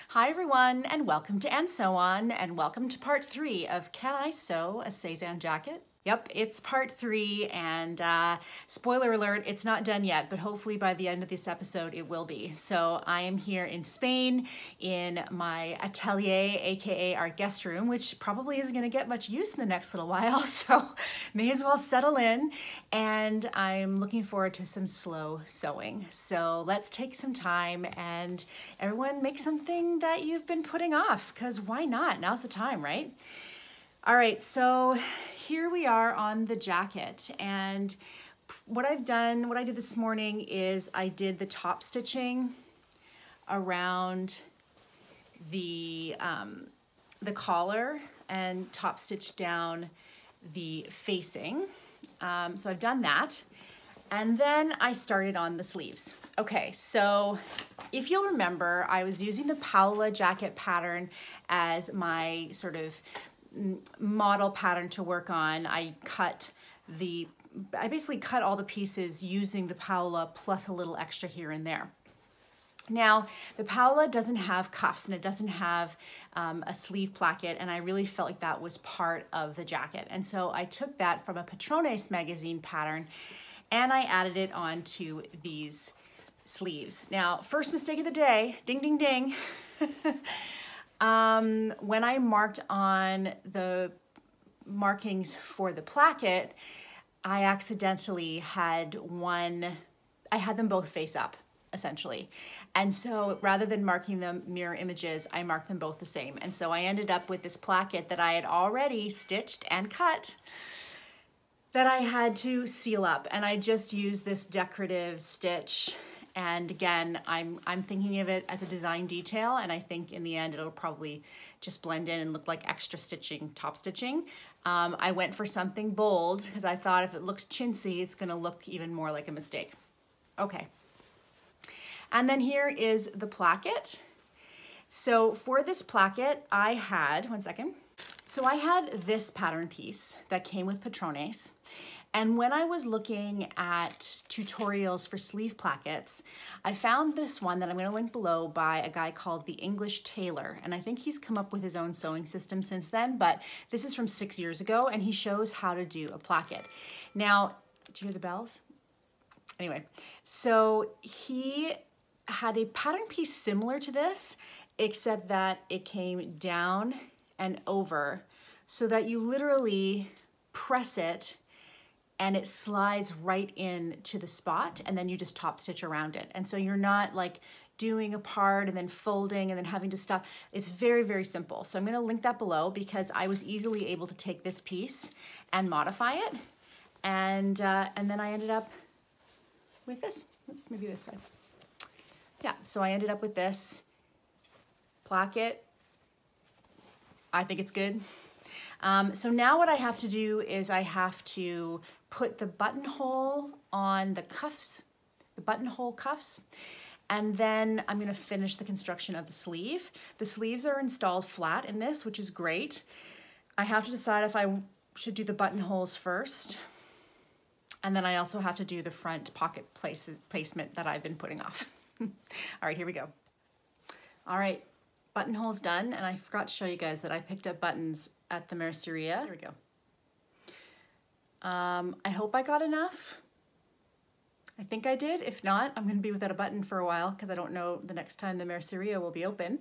Hi everyone, and welcome to And So On, and welcome to part 3 of Can I Sew a Sezane Jacket? Yep, it's part 3, and spoiler alert, it's not done yet, but hopefully by the end of this episode it will be. So I am here in Spain in my atelier, aka our guest room, which probably isn't going to get much use in the next little while, so may as well settle in. And I'm looking forward to some slow sewing. So let's take some time and everyone make something that you've been putting off, because why not? Now's the time, right? All right, so here we are on the jacket, and what I did this morning is I did the top stitching around the collar and top stitched down the facing. So I've done that, and then I started on the sleeves. Okay, so if you'll remember, I was using the Paula jacket pattern as my sort of model pattern to work on. I basically cut all the pieces using the Paula plus a little extra here and there. Now, the Paula doesn't have cuffs and it doesn't have a sleeve placket, and I really felt like that was part of the jacket. And so I took that from a Patrones magazine pattern and I added it onto these sleeves. Now, first mistake of the day, ding, ding, ding. When I marked on the markings for the placket, I accidentally had them both face up, essentially. And so rather than marking them mirror images, I marked them both the same. And so I ended up with this placket that I had already stitched and cut that I had to seal up. And I just used this decorative stitch. And again, I'm thinking of it as a design detail, and I think in the end it'll probably just blend in and look like extra stitching, top stitching. I went for something bold because I thought if it looks chintzy, it's gonna look even more like a mistake. Okay. And then here is the placket. So for this placket, I had this pattern piece that came with Patrones. And when I was looking at tutorials for sleeve plackets, I found this one that I'm going to link below by a guy called the English Tailor. And I think he's come up with his own sewing system since then, but this is from 6 years ago, and he shows how to do a placket. Now, do you hear the bells? Anyway, so he had a pattern piece similar to this, except that it came down and over so that you literally press it and it slides right in to the spot, and then you just top stitch around it. And so you're not like doing a part and then folding and then having to stop. It's very, very simple. So I'm gonna link that below because I was easily able to take this piece and modify it. And then I ended up with this. Oops, maybe this side. Yeah, so I ended up with this placket. I think it's good. So now what I have to do is I have to put the buttonhole on the cuffs, the buttonhole cuffs, and then I'm gonna finish the construction of the sleeve. The sleeves are installed flat in this, which is great. I have to decide if I should do the buttonholes first, and then I also have to do the front pocket placement that I've been putting off. All right, here we go. All right, buttonholes done, and I forgot to show you guys that I picked up buttons at the merceria. Here we go. I hope I got enough. I think I did. If not, I'm gonna be without a button for a while because I don't know the next time the merceria will be open,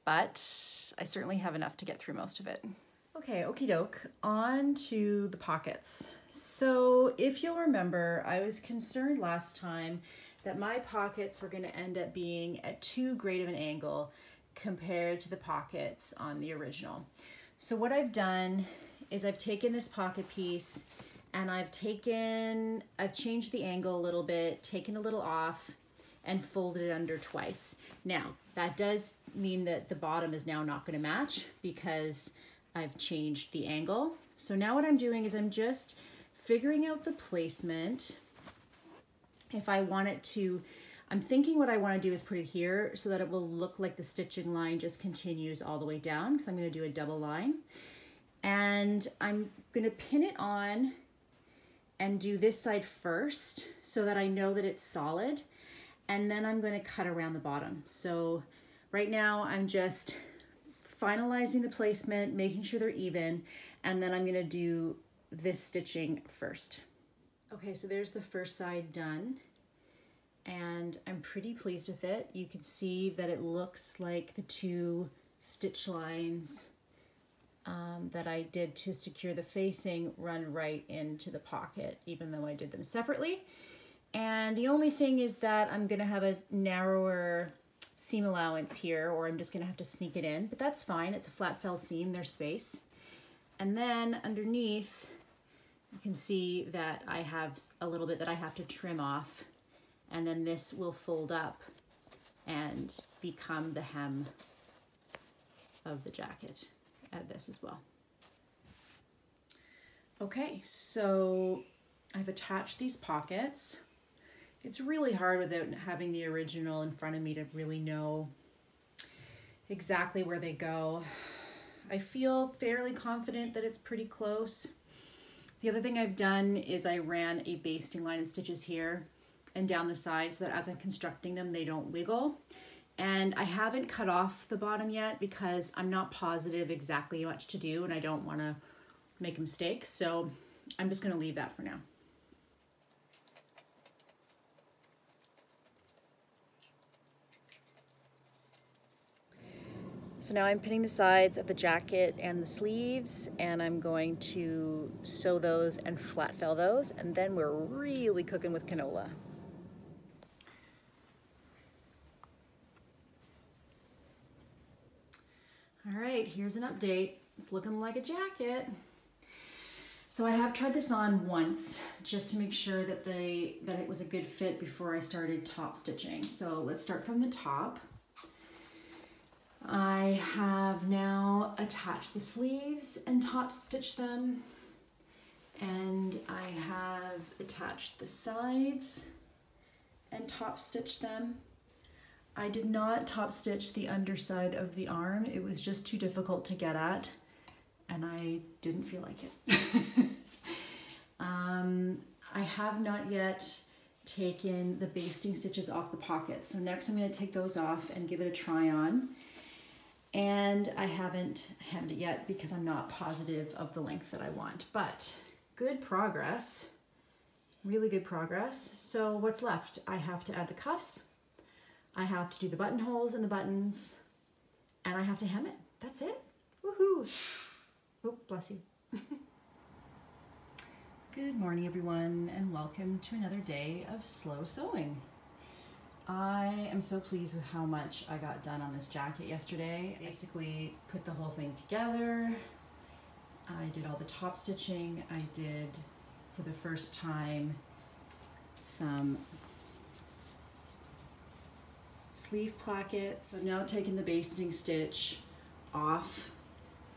but I certainly have enough to get through most of it. Okay, okie doke, on to the pockets. So if you'll remember, I was concerned last time that my pockets were gonna end up being at too great of an angle compared to the pockets on the original. So what I've done is I've taken this pocket piece and I've changed the angle a little bit, taken a little off, and folded it under twice. Now, that does mean that the bottom is now not gonna match because I've changed the angle. So now what I'm doing is I'm just figuring out the placement. If I want it to, I'm thinking what I want to do is put it here so that it will look like the stitching line just continues all the way down, because I'm going to do a double line. And I'm going to pin it on and do this side first so that I know that it's solid. And then I'm going to cut around the bottom. So Right now I'm just finalizing the placement, making sure they're even, and then I'm gonna do this stitching first. Okay, so there's the first side done, and I'm pretty pleased with it. You can see that it looks like the two stitch lines that I did to secure the facing run right into the pocket, even though I did them separately. And the only thing is that I'm gonna have a narrower seam allowance here, or I'm just gonna have to sneak it in, but that's fine. It's a flat felled seam, there's space. And then underneath, you can see that I have a little bit that I have to trim off, and then this will fold up and become the hem of the jacket. Add this as well. Okay, so I've attached these pockets. It's really hard without having the original in front of me to really know exactly where they go. I feel fairly confident that it's pretty close. The other thing I've done is I ran a basting line of stitches here and down the side so that as I'm constructing them, they don't wiggle. And I haven't cut off the bottom yet because I'm not positive exactly what to do and I don't want to make a mistake. So I'm just going to leave that for now. So now I'm pinning the sides of the jacket and the sleeves, and I'm going to sew those and flat fell those, and then we're really cooking with canola. All right, here's an update. It's looking like a jacket. So I have tried this on once just to make sure that it was a good fit before I started top stitching. So let's start from the top. I have now attached the sleeves and top stitched them, and I have attached the sides and top stitched them. I did not top stitch the underside of the arm. It was just too difficult to get at, and I didn't feel like it. I have not yet taken the basting stitches off the pocket. So next I'm going to take those off and give it a try on. And I haven't hemmed it yet because I'm not positive of the length that I want, but good progress, really good progress. So what's left? I have to add the cuffs, I have to do the buttonholes and the buttons, and I have to hem it. That's it. Woohoo! Oh, bless you. Good morning, everyone, and welcome to another day of slow sewing. I am so pleased with how much I got done on this jacket yesterday. Basically put the whole thing together. I did all the top stitching. I did, for the first time, some sleeve plackets. I've now taken the basting stitch off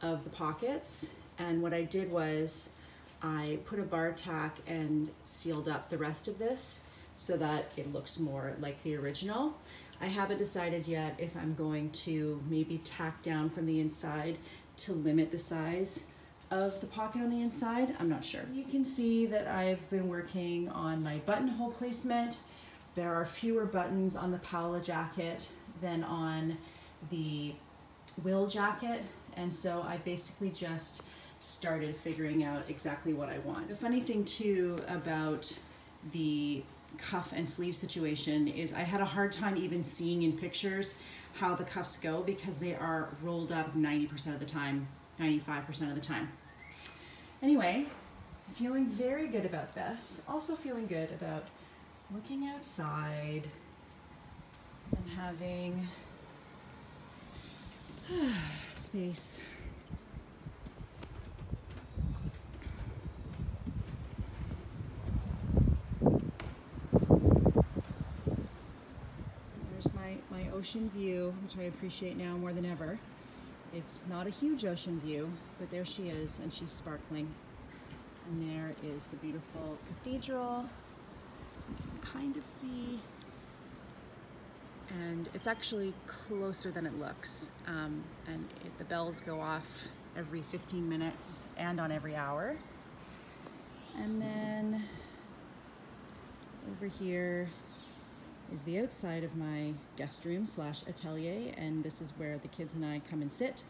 of the pockets, and what I did was I put a bar tack and sealed up the rest of this so that it looks more like the original. I haven't decided yet if I'm going to maybe tack down from the inside to limit the size of the pocket on the inside. I'm not sure. You can see that I've been working on my buttonhole placement. There are fewer buttons on the Paola jacket than on the Will jacket, and so I basically just started figuring out exactly what I want. The funny thing too about the cuff and sleeve situation is I had a hard time even seeing in pictures how the cuffs go because they are rolled up 90% of the time, 95% of the time. Anyway, feeling very good about this. Also feeling good about looking outside and having space. My ocean view, which I appreciate now more than ever. It's not a huge ocean view, but there she is, and she's sparkling. And there is the beautiful cathedral. You can kind of see, and it's actually closer than it looks. The bells go off every 15 minutes and on every hour. And then over here is the outside of my guest room / atelier, and this is where the kids and I come and sit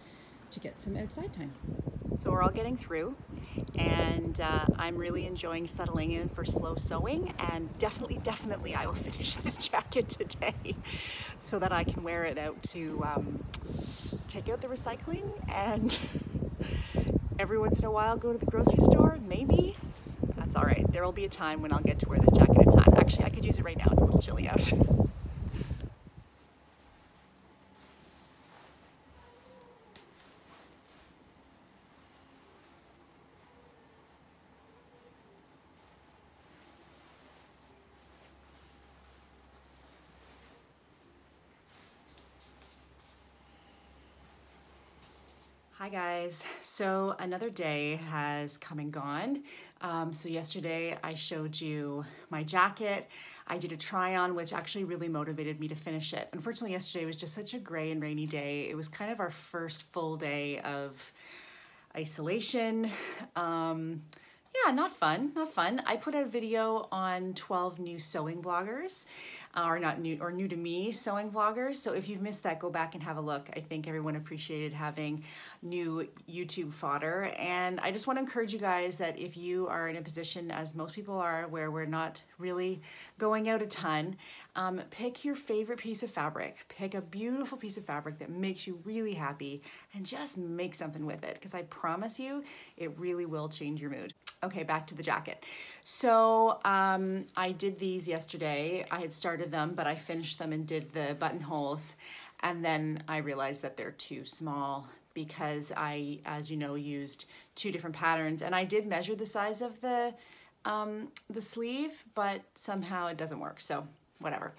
to get some outside time. So we're all getting through, and I'm really enjoying settling in for slow sewing, and definitely I will finish this jacket today so that I can wear it out to take out the recycling and every once in a while go to the grocery store, maybe. That's all right. There will be a time when I'll get to wear this jacket in time. Actually, I could use it right now. It's a little chilly out. Hi guys, so another day has come and gone. So yesterday I showed you my jacket. I did a try on, which actually really motivated me to finish it. Unfortunately, yesterday was just such a gray and rainy day. It was kind of our first full day of isolation. Yeah, not fun, not fun. I put out a video on 12 new sewing bloggers, or new to me sewing vloggers. So if you've missed that, go back and have a look. I think everyone appreciated having new YouTube fodder. And I just want to encourage you guys that if you are in a position, as most people are, where we're not really going out a ton, pick your favorite piece of fabric. Pick a beautiful piece of fabric that makes you really happy and just make something with it, because I promise you, it really will change your mood. Okay, back to the jacket. So I did these yesterday. I had started them, but I finished them and did the buttonholes. And then I realized that they're too small because I, as you know, used two different patterns. And I did measure the size of the sleeve, but somehow it doesn't work, so whatever.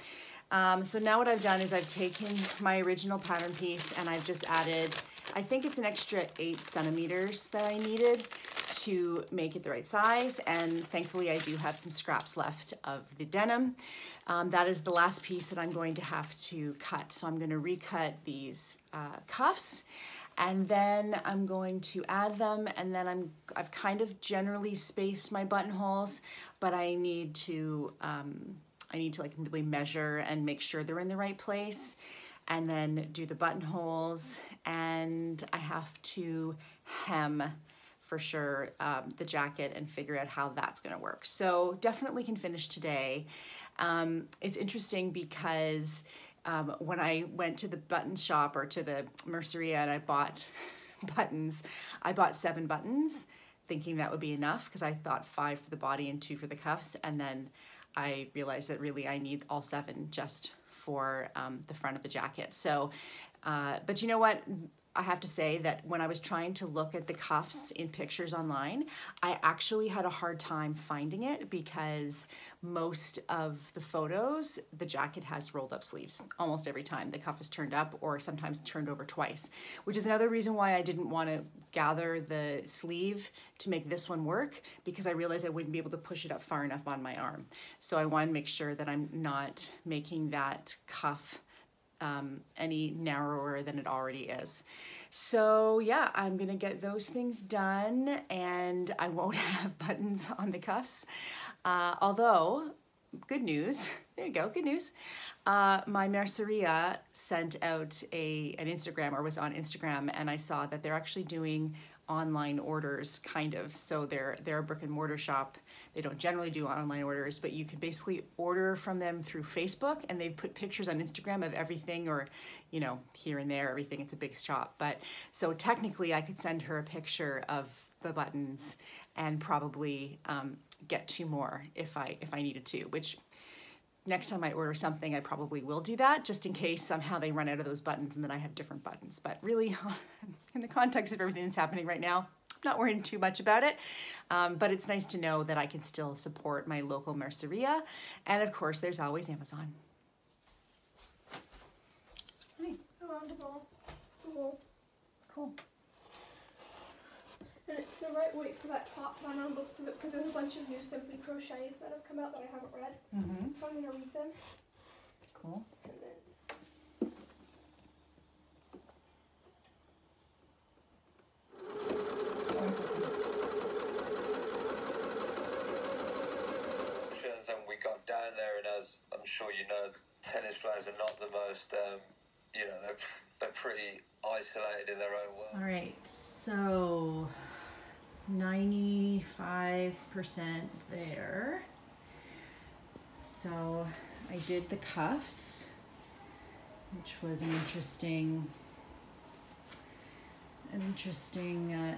So now what I've done is I've taken my original pattern piece and I've just added, I think it's an extra 8 centimeters that I needed to make it the right size, and thankfully I do have some scraps left of the denim. That is the last piece that I'm going to have to cut. So I'm going to recut these cuffs, and then I'm going to add them, and then I've kind of generally spaced my buttonholes, but I need to like really measure and make sure they're in the right place, and then do the buttonholes, and I have to hem for sure the jacket and figure out how that's gonna work. So definitely can finish today. It's interesting because when I went to the button shop or to the merceria and I bought buttons, I bought 7 buttons thinking that would be enough, because I thought 5 for the body and 2 for the cuffs, and then I realized that really I need all 7 just for the front of the jacket. So, but you know what? I have to say that when I was trying to look at the cuffs in pictures online, I actually had a hard time finding it, because most of the photos, the jacket has rolled up sleeves almost every time. The cuff is turned up or sometimes turned over twice, which is another reason why I didn't want to gather the sleeve to make this one work, because I realized I wouldn't be able to push it up far enough on my arm. So I want to make sure that I'm not making that cuff any narrower than it already is. So yeah, I'm gonna get those things done, and I won't have buttons on the cuffs. Although, good news, there you go, good news. My merceria sent out an Instagram, or was on Instagram, and I saw that they're actually doing online orders, kind of. So they're a brick and mortar shop. They don't generally do online orders, but you can basically order from them through Facebook, and they've put pictures on Instagram of everything, or, you know, here and there, everything. It's a big shop. But so technically I could send her a picture of the buttons and probably get 2 more if I needed to, which next time I order something, I probably will do that, just in case somehow they run out of those buttons and then I have different buttons. But really, in the context of everything that's happening right now, I'm not worrying too much about it. But it's nice to know that I can still support my local merceria. And of course, there's always Amazon. Hi. Roundable. Cool. Cool. And it's the right weight for that top one on books of it, because there's a bunch of new Simply Crochets that have come out that I haven't read. So I'm going to read them. Cool. And then and we got down there, and as I'm sure you know, tennis players are not the most, you know, they're pretty isolated in their own world. All right, so 95% there. So I did the cuffs, which was an interesting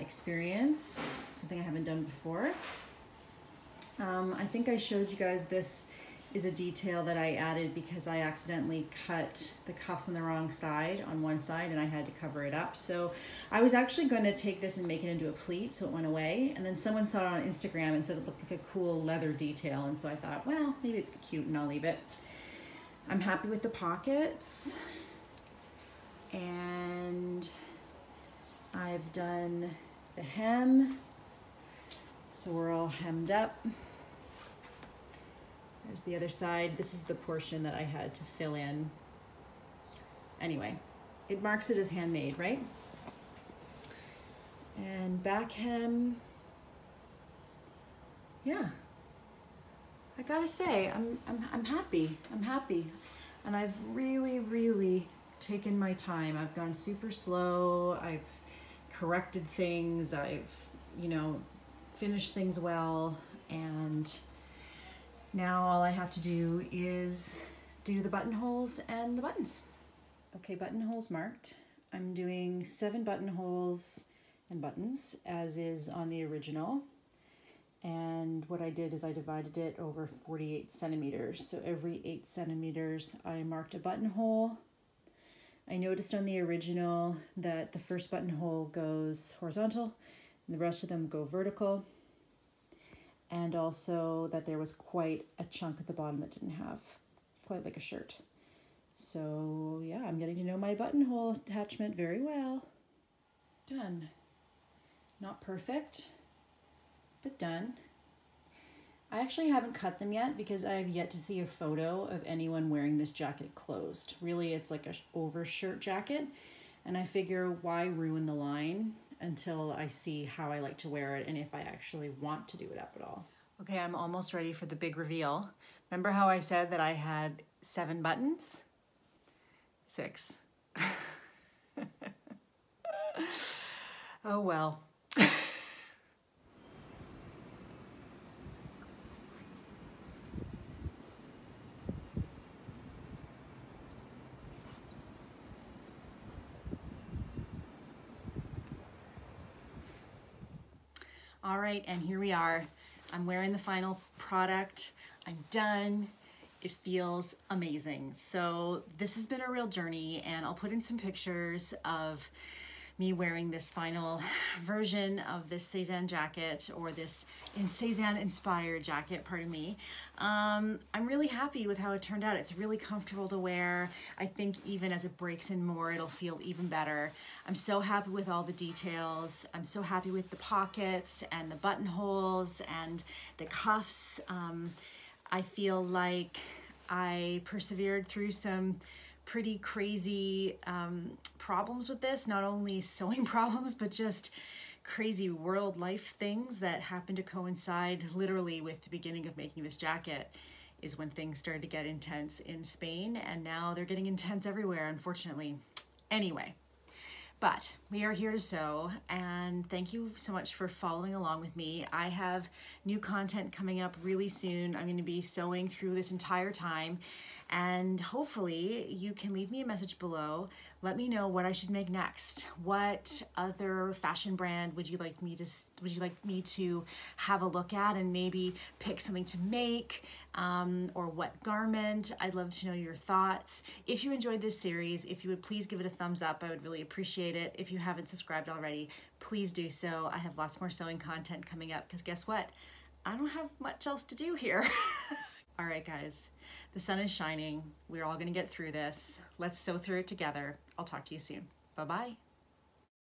experience, something I haven't done before. I think I showed you guys this is a detail that I added because I accidentally cut the cuffs on the wrong side on one side and I had to cover it up. So I was actually going to take this and make it into a pleat so it went away, and then someone saw it on Instagram and said it looked like a cool leather detail, and so I thought, well, maybe it's cute and I'll leave it. I'm happy with the pockets, and I've done the hem, so we're all hemmed up. There's the other side. This is the portion that I had to fill in. Anyway, it marks it as handmade, right? And back hem, yeah. I gotta say, I'm happy. I'm happy, and I've really taken my time. I've gone super slow. I've corrected things. I've, you know, finished things well, and now all I have to do is do the buttonholes and the buttons. Okay, buttonholes marked. I'm doing 7 buttonholes and buttons, as is on the original. And what I did is I divided it over 48 centimeters. So every 8 centimeters, I marked a buttonhole. I noticed on the original that the first buttonhole goes horizontal and the rest of them go vertical. And also that there was quite a chunk at the bottom that didn't have, quite like a shirt. So yeah, I'm getting to know my buttonhole attachment very well. Done. Not perfect, but done. I actually haven't cut them yet because I have yet to see a photo of anyone wearing this jacket closed. Really, it's like an overshirt jacket, and I figure why ruin the line until I see how I like to wear it and if I actually want to do it up at all. Okay, I'm almost ready for the big reveal. Remember how I said that I had 7 buttons? 6. Oh well. All right, and here we are. I'm wearing the final product. I'm done. It feels amazing. So this has been a real journey, and I'll put in some pictures of me wearing this final version of this Sezane jacket, or this Sezane inspired jacket, pardon me. I'm really happy with how it turned out. It's really comfortable to wear. I think even as it breaks in more, it'll feel even better. I'm so happy with all the details. I'm so happy with the pockets and the buttonholes and the cuffs. I feel like I persevered through some pretty crazy problems with this, not only sewing problems, but just crazy world life things that happened to coincide literally with the beginning of making this jacket, is when things started to get intense in Spain, and now they're getting intense everywhere, unfortunately. Anyway, but we are here to sew, and thank you so much for following along with me. I have new content coming up really soon. I'm going to be sewing through this entire time, and hopefully you can leave me a message below. Let me know what I should make next. What other fashion brand would you like me to have a look at and maybe pick something to make, or what garment? I'd love to know your thoughts. If you enjoyed this series, if you would please give it a thumbs up, I would really appreciate it. If you haven't subscribed already, please do so. I have lots more sewing content coming up, because guess what? I don't have much else to do here. All right, guys, the sun is shining. We're all gonna get through this. Let's sew through it together. I'll talk to you soon. Bye-bye.